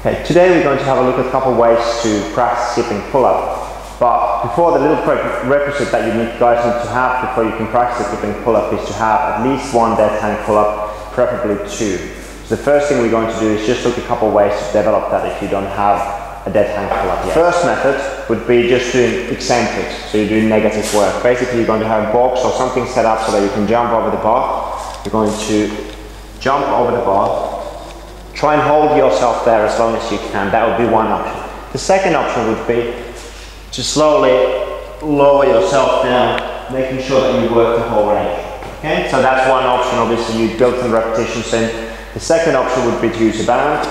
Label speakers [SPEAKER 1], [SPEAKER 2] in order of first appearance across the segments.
[SPEAKER 1] Okay, today we're going to have a look at a couple of ways to practice kipping pull-up. But before, the little prerequisite that you guys need to have before you can practice the kipping pull-up is to have at least one dead hang pull-up, preferably two. So the first thing we're going to do is just look at a couple of ways to develop that if you don't have a dead hang pull-up yet. First method would be just doing eccentrics, so you're doing negative work. Basically you're going to have a box or something set up so that you can jump over the bar. You're going to jump over the bar. Try and hold yourself there as long as you can. That would be one option. The second option would be to slowly lower yourself down, making sure that you work the whole range. Okay, so that's one option. Obviously you build some repetitions in. The second option would be to use a band.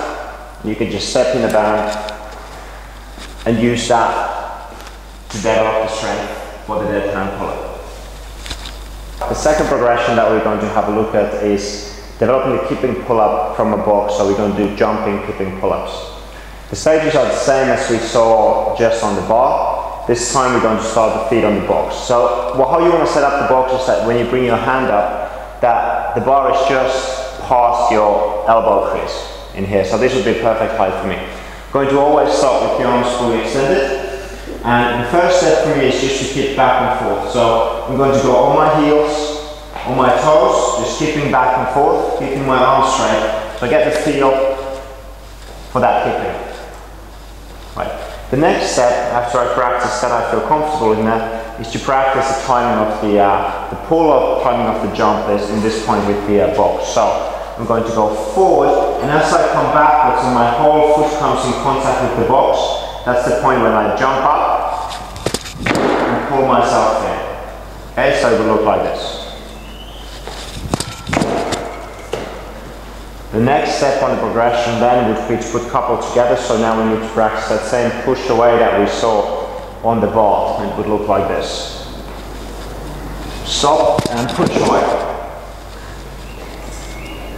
[SPEAKER 1] You can just step in a band and use that to develop the strength for the dead hang pull-up. The second progression that we're going to have a look at is developing the kipping pull-up from a box. So we're going to do jumping kipping pull-ups. The stages are the same as we saw just on the bar. This time we're going to start the feet on the box. So how you want to set up the box is that when you bring your hand up, that the bar is just past your elbow crease in here. So this would be perfect height for me. I'm going to always start with the arms fully extended. And the first step for me is just to kick back and forth. So I'm going to go on my heels, on my toes, just kipping back and forth, keeping my arms straight. So I get the feel for that kipping. Right. The next step, after I practice that, I feel comfortable in that, is to practice the timing of the pull-up, timing of the jump is in this point with the box. So I'm going to go forward, and as I come backwards and my whole foot comes in contact with the box, that's the point when I jump up and pull myself in. Okay, so it will look like this. The next step on the progression then would be to put couple together. So now we need to practice that same push away that we saw on the bar, and it would look like this. Stop and push away.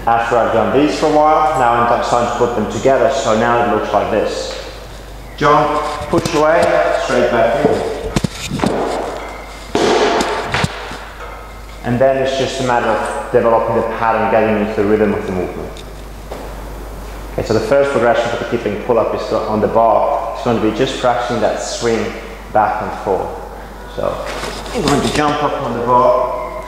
[SPEAKER 1] After I've done these for a while, now I'm starting to put them together, so now it looks like this. Jump, push away, straight back in. And then it's just a matter of developing the pattern, getting into the rhythm of the movement. Okay, so the first progression for the kipping pull-up is on the bar. It's going to be just practicing that swing back and forth. So I'm going to jump up on the bar.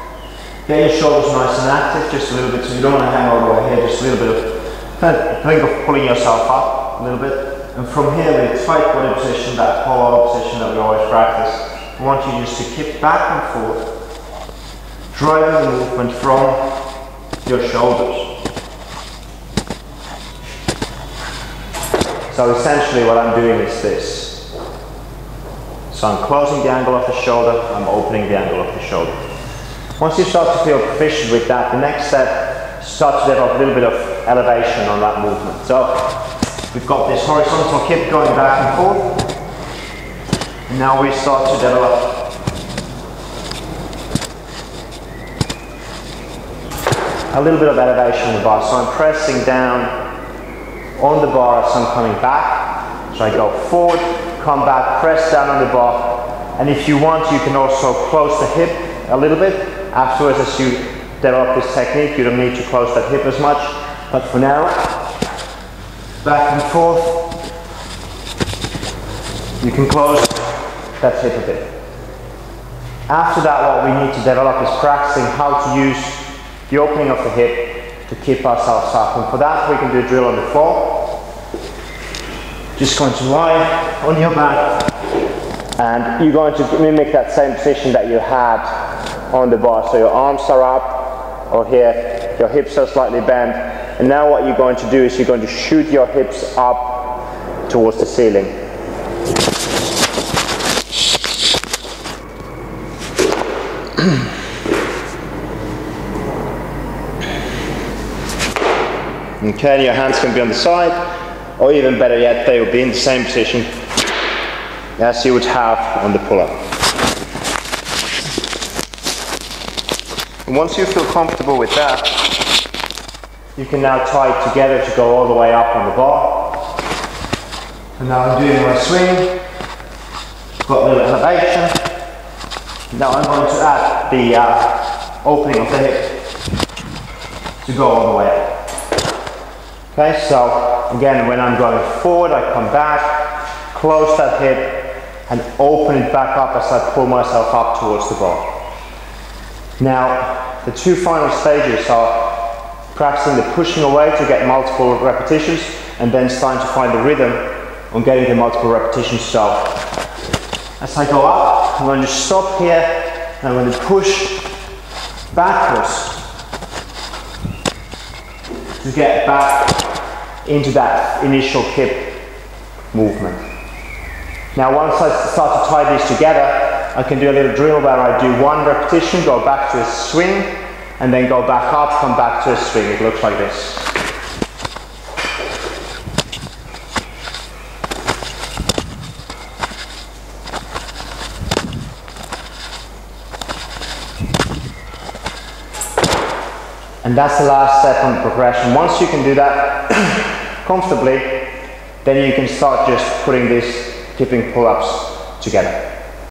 [SPEAKER 1] Get your shoulders nice and active, just a little bit, so you don't want to hang all the way here, just a little bit of, think of pulling yourself up a little bit. And from here, with tight body position, that pull-out position that we always practice, I want you just to kick back and forth, driving the movement from your shoulders. So essentially what I'm doing is this. So I'm closing the angle of the shoulder, I'm opening the angle of the shoulder. Once you start to feel proficient with that, the next step, start to develop a little bit of elevation on that movement. So we've got this horizontal kip going back and forth. And now we start to develop a little bit of elevation on the bar. So I'm pressing down on the bar as I'm coming back. So I go forward, come back, press down on the bar. And if you want, you can also close the hip a little bit. Afterwards, as you develop this technique, you don't need to close that hip as much. But for now, back and forth, you can close that hip a bit. After that, what we need to develop is practicing how to use the opening of the hip to keep ourselves up. And for that, we can do a drill on the floor. Just going to lie on your back, and you're going to mimic that same position that you had on the bar. So your arms are up, or here, your hips are slightly bent. And now what you're going to do is you're going to shoot your hips up towards the ceiling. Okay, and your hands can be on the side, or even better yet, they will be in the same position as you would have on the pull-up. And once you feel comfortable with that, you can now tie it together to go all the way up on the bar. And now I'm doing my swing, got a little elevation. Now I'm going to add the opening of the hip to go all the way up. Okay, so again, when I'm going forward, I come back, close that hip, and open it back up as I pull myself up towards the bar. Now, the two final stages are practicing the pushing away to get multiple repetitions, and then starting to find the rhythm on getting the multiple repetitions. So, as I go up, I'm going to stop here, and I'm going to push backwards to get back into that initial kip movement. Now once I start to tie these together, I can do a little drill where I do one repetition, go back to a swing, and then go back up, come back to a swing. It looks like this. And that's the last step on the progression. Once you can do that comfortably, then you can start just putting these kipping pull-ups together.